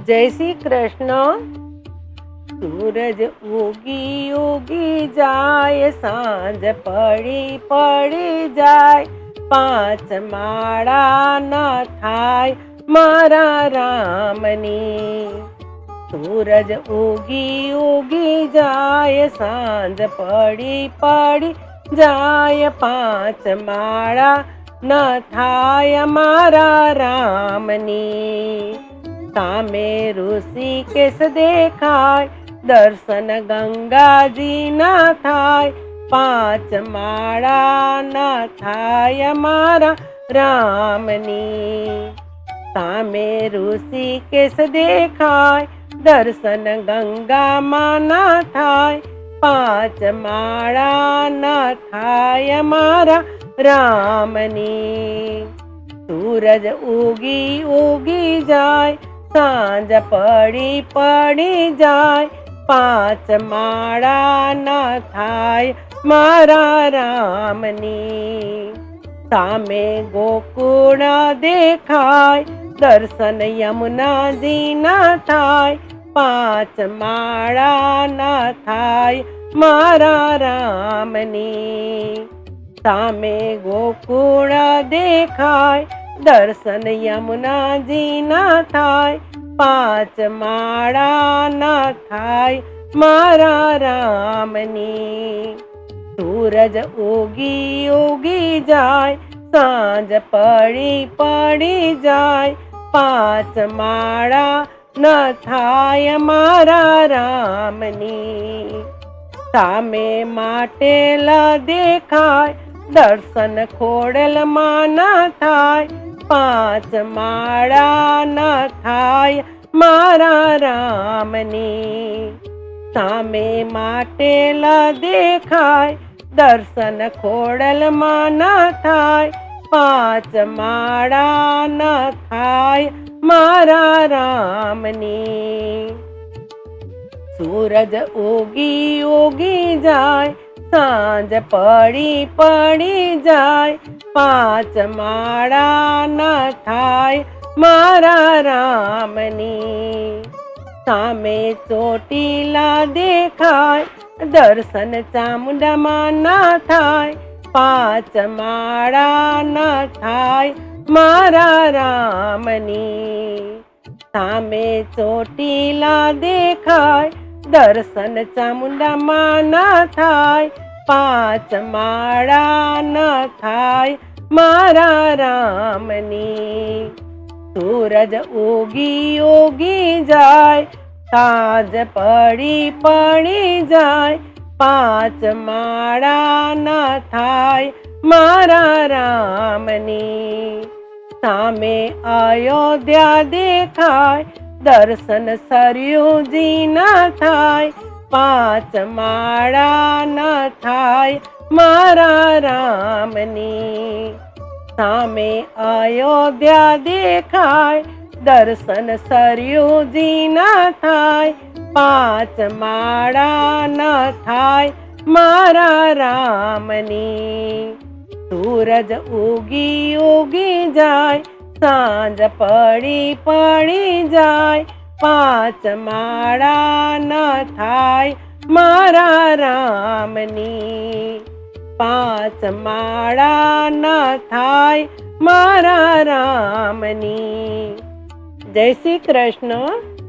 જય શ્રી કૃષ્ણ। સૂરજ ઉગી ઉગી જાય, સાંજ પડી પડી જાય, પાંચ માળા ન થાય મારા રામની। સૂરજ ઉગી ઉગી જાય, સાંજ પડી પડી જાય, પાંચ માળા ન થાય મારા રામની। સામે ઋષિકેશ દેખાય, દર્શન ગંગાજી ના થાય, પાંચ માળા ના થાય મારા રામની। સામે ઋષિકેશ દેખાય, દર્શન ગંગામાં ના થાય, પાંચ માળા ના થાય મારા રામની। સૂરજ ઉગી ઉગી જાય, સાંજ પડી પડી જાય, પાંચ માળા ના થાય મારા રામની। સામે ગોકુળ દેખાય, દર્શન યમુનાજી ના થાય, પાંચ માળા ના થાય મારા રામની। સામે ગોકુળ દેખાય, દર્શન યમુનાજી ના થાય, પાંચ માળા ના થાય મારા રામની। સૂરજ ઉગી ઉગી જાય, સાંજ પડી પડી જાય, પાંચ માળા ન થાય મારા રામની। સામે માટેલા દેખાય, દર્શન ખોડલમાં ના થાય, પાંચ માળા ન થાય મારા રામની। સામે માટેલા દેખાય, દર્શન ખોડલમાં ના થાય, પાંચ માળા ન થાય મારા રામની। સૂરજ ઉગી ઉગી જાય, સાંજ પડી પડી જાય, પાંચ માળા ન થાય મારા રામની। સામે ચોટીલા દેખાય, દર્શન ચામુંડામાં ના થાય, પાંચ માળા ન થાય મારા રામની। સામે ચોટીલા દેખાય, દર્શન ચામુંડામાં ના થાય, પાંચ માળા ન થાય મારા રામની। સૂરજ ઉગી ઉગી જાય, સાંજ પડી પડી જાય, પાંચ માળા ન થાય મારા રામની। સામે અયોધ્યા દેખાય, દર્શન સરયુજી ના થાય, પાંચ માળા ન થાય મારા રામની। સામે અયોધ્યા દેખાય, દર્શન સરયુજી ના થાય, પાંચ માળા ન થાય મારા રામની। સૂરજ ઉગી ઉગી જાય, સાંજ પડી પડી જાય, પાંચ માળા ન થાય મારા રામની। પાંચ માળા ન થાય મારા રામની। જય શ્રી કૃષ્ણ।